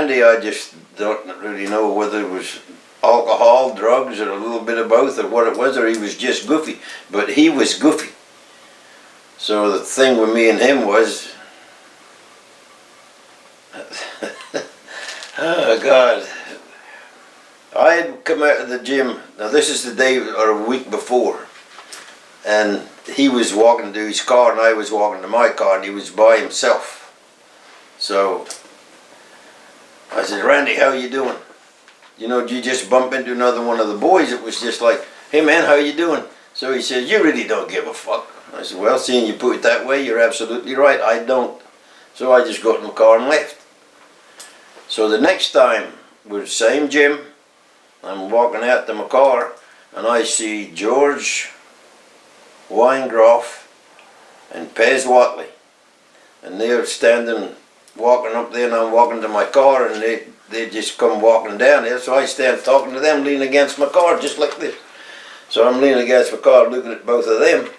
Randy, I just don't really know whether it was alcohol, drugs, or a little bit of both, or what it was, or he was just goofy. But he was goofy. So the thing with me and him was, oh God, I had come out of the gym. Now this is the day or a week before, and he was walking to his car and I was walking to my car, and he was by himself. So I said, Randy, how you doing? You know, did you just bump into another one of the boys? It was just like, hey man, how you doing? So he said, you really don't give a fuck. I said, well, seeing you put it that way, you're absolutely right, I don't. So I just got in the car and left. So the next time, we're the same gym, I'm walking out to my car, and I see George Weingroff and Pez Watley. And they're standing, walking up there, and I'm walking to my car, and they just come walking down there. So I stand talking to them, leaning against my car, just like this. So I'm leaning against my car, looking at both of them.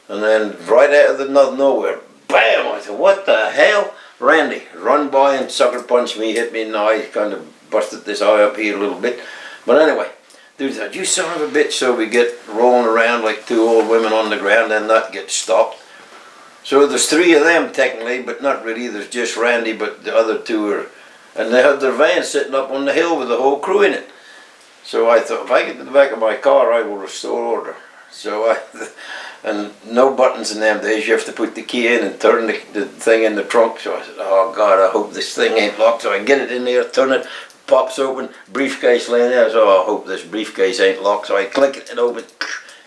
And then right out of the nowhere, bam! I said, what the hell? Randy run by and sucker punched me, hit me in the eye, kind of busted this eye up here a little bit. But anyway, dude said, you son of a bitch. So we get rolling around like two old women on the ground, and that gets stopped. So there's three of them technically, but not really. There's just Randy, but the other two are, and they had their van sitting up on the hill with the whole crew in it. So I thought, if I get to the back of my car, I will restore order. So and no buttons in them days, you have to put the key in and turn the thing in the trunk. So I said, oh God, I hope this thing ain't locked. So I get it in there, turn it, pops open, briefcase laying there. So I hope this briefcase ain't locked. So I click it and open,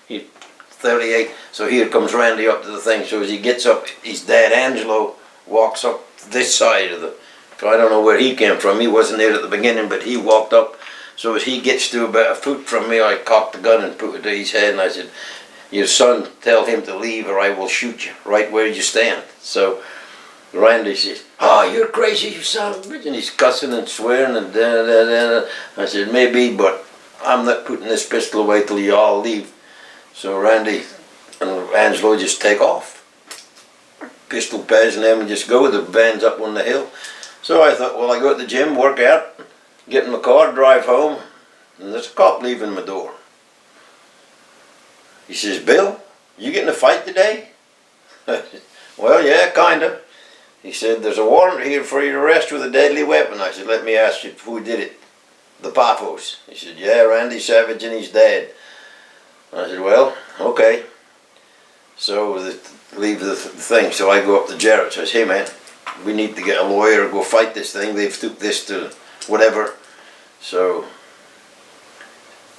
38. So here comes Randy up to the thing. So as he gets up, his dad Angelo walks up this side of the, so I don't know where he came from. He wasn't there at the beginning, but he walked up. So as he gets to about a foot from me, I cocked the gun and put it to his head, and I said, your son, tell him to leave or I will shoot you right where you stand. So Randy says, oh, you're crazy, you son of a bitch. And he's cussing and swearing and da. I said, maybe, but I'm not putting this pistol away till you all leave. So Randy and Angelo just take off. Pistol pads and them and just go. The van's up on the hill. So I thought, well, I go to the gym, work out, get in my car, drive home, and there's a cop leaving my door. He says, Bill, you getting a fight today? Well, yeah, kinda. He said, there's a warrant here for your arrest with a deadly weapon. I said, let me ask you, who did it? The Poffos. He said, yeah, Randy Savage and his dad. I said, well, okay. So leave the thing. So I go up to Jarrett. Says, hey man, we need to get a lawyer, go fight this thing. They've took this to whatever. So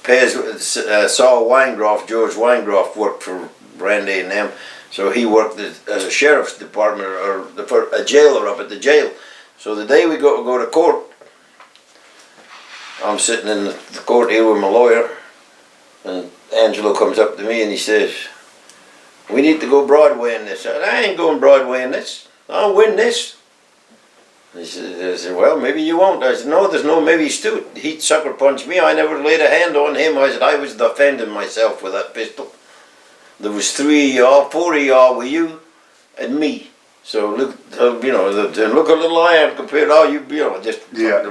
Saul Weingroff, George Weingroff worked for Randy and them. So he worked as a sheriff's department or a jailer up at the jail. So the day we go to court, I'm sitting in the court here with my lawyer, and Angelo comes up to me and he says, we need to go Broadway in this. I said, I ain't going Broadway in this. I'll win this. I said, well, maybe you won't. I said, no, there's no maybe, Stu. He sucker punched me. I never laid a hand on him. I said, I was defending myself with that pistol. There was 3 of y'all, 4 of y'all with you, and me. So look, you know, look a little I am compared to all you, you know, just. Yeah.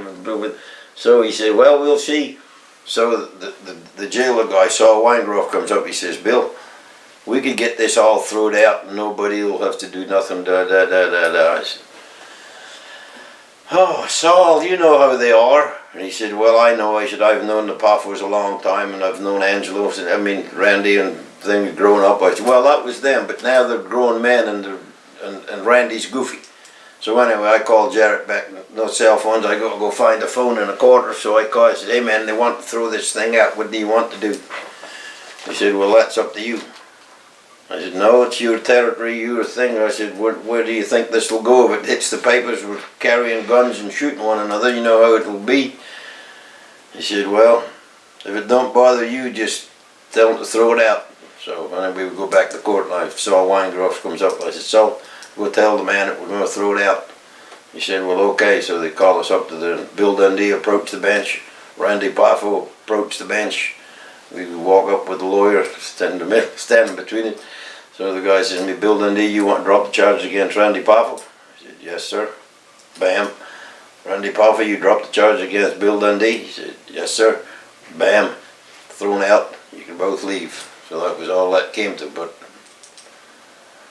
So he said, well, we'll see. So the jailer guy, Saul Weingroff, comes up. He says, Bill, we could get this all thrown out and nobody will have to do nothing, I said, oh, Saul, you know how they are. And he said, well, I know. I said, I've known the Poffos a long time, and I've known Angelo, I mean, Randy and things growing up. I said, well, that was them, but now they're grown men, and Randy's goofy. So anyway, I called Jarrett back. No cell phones. I go find a phone in a quarter. So I called. I said, hey man, they want to throw this thing out. What do you want to do? He said, well, that's up to you. I said, no, it's your territory, your thing. I said, where do you think this will go? If it hits the papers, we're carrying guns and shooting one another. You know how it will be. He said, well, if it don't bother you, just tell them to throw it out. So anyway, we go back to court, and I saw Weingroff comes up. I said, so go tell the man that we're going to throw it out. He said, well, okay. So they call us up to the, Bill Dundee approached the bench. Randy Poffo approached the bench. We walk up with the lawyer, standing between it. So the guy says to me, Bill Dundee, you want to drop the charges against Randy Poffo? I said, yes, sir. Bam. Randy Poffo, you dropped the charge against Bill Dundee? He said, yes, sir. Bam. Thrown out. You can both leave. So that was all that came to. But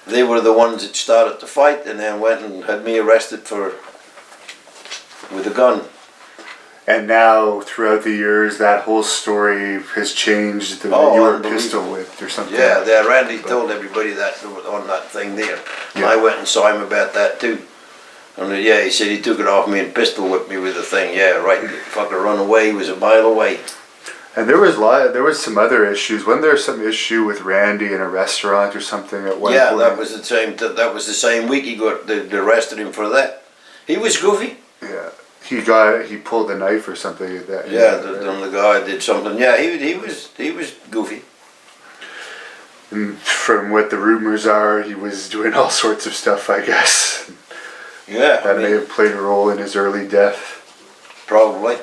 they were the ones that started the fight and then went and had me arrested with a gun. And now, throughout the years, that whole story has changed. You were pistol whipped or something. Yeah, Randy told everybody that on that thing there. Yeah. I went and saw him about that too. And yeah, he said he took it off me and pistol whipped me with the thing. Yeah, right. The fucker run away. He was a mile away. And there was some other issues. Wasn't there some issue with Randy in a restaurant or something at one point? Yeah, that was the same. That was the same week they arrested him for that. He was goofy. Yeah. He pulled a knife or something like that. Yeah, the guy did something. Yeah, he was goofy. And from what the rumors are, he was doing all sorts of stuff, I guess. Yeah. That may have played a role in his early death. Probably.